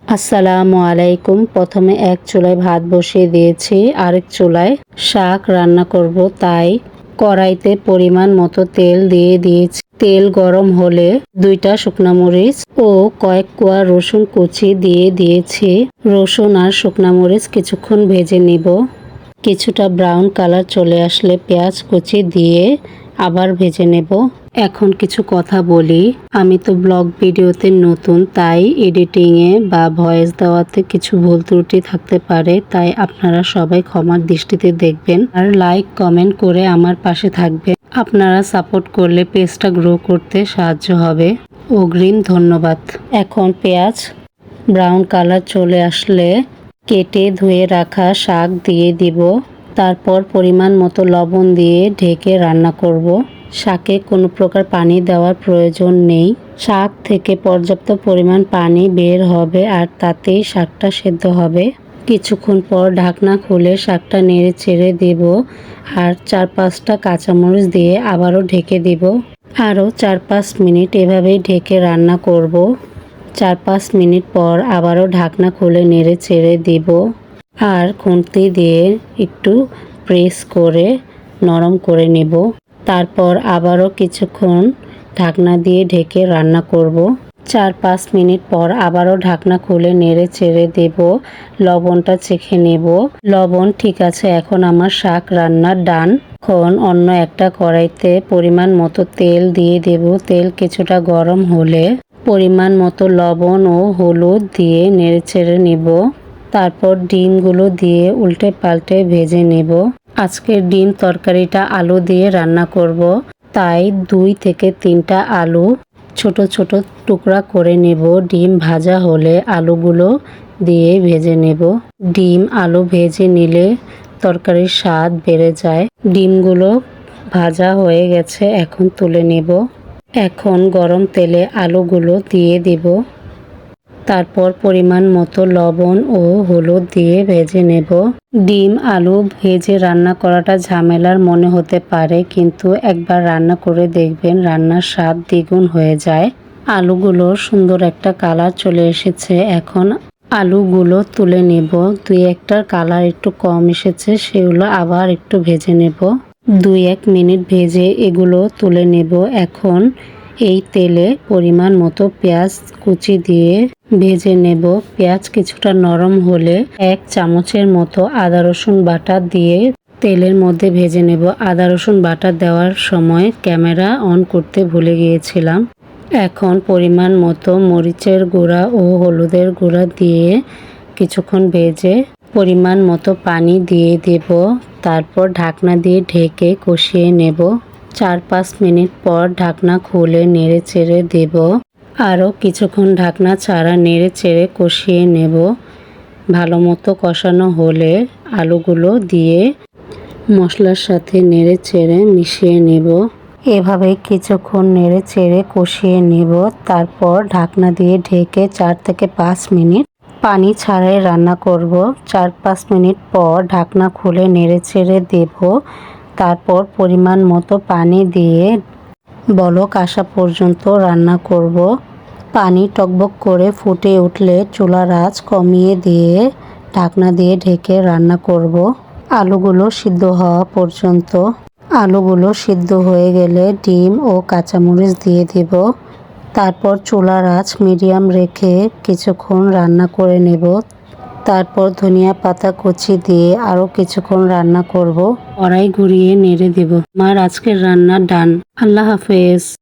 আসসালামু আলাইকুম। প্রথমে এক চুলায় ভাত বসিয়ে দিয়েছি, আরেক চুলায় শাক রান্না করব, তাই কড়াইতে পরিমাণ মতো তেল দিয়ে দিয়েছি। তেল গরম হলে 2টা শুকনা মরিচ ও কয়েক কোয়া রসুন কুচি দিয়ে দিয়েছি। রসুন আর শুকনা মরিচ কিছুক্ষণ ভেজে নিব। কিছুটা ব্রাউন কালার চলে আসলে পেঁয়াজ কুচি দিয়ে আবার ভেজে নেব। এখন কিছু কথা বলি। আমি তো ব্লগ ভিডিওতে নতুন, তাই এডিটিংয়ে বা ভয়েস দেওয়াতে কিছু ভুল ত্রুটি থাকতে পারে, তাই আপনারা সবাই ক্ষমার দৃষ্টিতে দেখবেন আর লাইক কমেন্ট করে আমার পাশে থাকবেন। আপনারা সাপোর্ট করলে পেজটা গ্রো করতে সাহায্য হবে। অগ্রিম ধন্যবাদ। এখন পেঁয়াজ ব্রাউন কালার চলে আসলে কেটে ধুয়ে রাখা শাক দিয়ে দিব। তারপর পরিমাণ মতো লবণ দিয়ে ঢেকে রান্না করব। শাকে কোনো প্রকার পানি দেওয়ার প্রয়োজন নেই। শাক থেকে পর্যাপ্ত পরিমাণ পানি বের হবে আর তাতেই শাকটা সেদ্ধ হবে। কিছুক্ষণ পর ঢাকনা খুলে শাকটা নেড়ে চেড়ে দেব আর 4-5টা কাঁচামরিচ দিয়ে আবারও ঢেকে দেব। আরও 4-5 মিনিট এভাবেই ঢেকে রান্না করব। 4-5 মিনিট পর আবারও ঢাকনা খুলে নেড়ে চেড়ে দেব আর খুন্তি দিয়ে একটু প্রেস করে নরম করে নেব। তারপর আবারও কিছুক্ষণ ঢাকনা দিয়ে ঢেকে রান্না করব। 4-5 মিনিট পর আবারও ঢাকনা খুলে নেড়ে চেড়ে দেব। লবণটা চেখে নেব। লবণ ঠিক আছে, এখন আমার শাক রান্না ডান। এখন অন্য একটা কড়াইতে পরিমাণ মতো তেল দিয়ে দেব। তেল কিছুটা গরম হলে পরিমাণ মতো লবণ ও হলুদ দিয়ে নেড়ে চেড়ে নেব। তারপর ডিমগুলো দিয়ে উল্টে পাল্টে ভেজে নেব। আজকের ডিম তরকারিটা আলু দিয়ে রান্না করব, তাই 2 থেকে 3টা আলু ছোট ছোট টুকরা করে নেব। ডিম ভাজা হলে আলুগুলো দিয়ে ভেজে নেব। ডিম আলু ভেজে নিলে তরকারির স্বাদ বেড়ে যায়। ডিমগুলো ভাজা হয়ে গেছে, এখন তুলে নেব। এখন গরম তেলে আলুগুলো দিয়ে দিব। তারপর পরিমাণ মতো লবণ ও হলুদ দিয়ে ভেজে নেব। ডিম আলু ভেজে রান্না করাটা ঝামেলার মনে হতে পারে, কিন্তু একবার রান্না করে দেখবেন রান্নার স্বাদ দ্বিগুণ হয়ে যায়। আলুগুলো সুন্দর একটা কালার চলে এসেছে, এখন আলুগুলো তুলে নেব। 2-1টার কালার একটু কম এসেছে, সেগুলো আবার একটু ভেজে নেব। 2-1 মিনিট ভেজে এগুলো তুলে নেব। এখন এই তেলে পরিমাণ মতো পেঁয়াজ কুচি দিয়ে ভেজে নেব। পেঁয়াজ কিছুটা নরম হলে 1 চামচের মতো আদা রসুন বাটা দিয়ে তেলের মধ্যে ভেজে নেব। আদা রসুন বাটা দেওয়ার সময় ক্যামেরা অন করতে ভুলে গিয়েছিলাম। এখন পরিমাণ মতো মরিচের গুঁড়া ও হলুদের গুঁড়া দিয়ে কিছুক্ষণ ভেজে পরিমাণ মতো পানি দিয়ে দেব। তারপর ঢাকনা দিয়ে ঢেকে কষিয়ে নেব। 4-5 মিনিট পর ঢাকনা খুলে নেড়ে চেড়ে দেব। আরও কিছুক্ষণ ঢাকনা ছাড়া নেড়ে চেড়ে কষিয়ে নেব। ভালো মতো কষানো হলে আলুগুলো দিয়ে মশলার সাথে নেড়ে চেড়ে মিশিয়ে নেব। এভাবে কিছুক্ষণ নেড়ে চেড়ে কষিয়ে নেব। তারপর ঢাকনা দিয়ে ঢেকে 4 থেকে 5 মিনিট পানি ছাড়াই রান্না করব। 4-5 মিনিট পর ঢাকনা খুলে নেড়ে চেড়ে দেব। তারপর পরিমাণ মতো পানি দিয়ে বলক আসা পর্যন্ত রান্না করব। পানি টকবক করে ফুটে উঠলে চুলার আঁচ কমিয়ে দিয়ে ঢাকনা দিয়ে ঢেকে রান্না করব আলুগুলো সিদ্ধ হওয়া পর্যন্ত। আলুগুলো সিদ্ধ হয়ে গেলে ডিম ও কাঁচামরিচ দিয়ে দেব। তারপর চুলার আঁচ মিডিয়াম রেখে কিছুক্ষণ রান্না করে নেব। তারপর ধনিয়া পাতা কুচি দিয়ে আরও কিছুক্ষণ রান্না করব। কড়াই ঘুরিয়ে নেড়ে দেব। আমার আজকের রান্না ডান। আল্লাহ হাফেজ।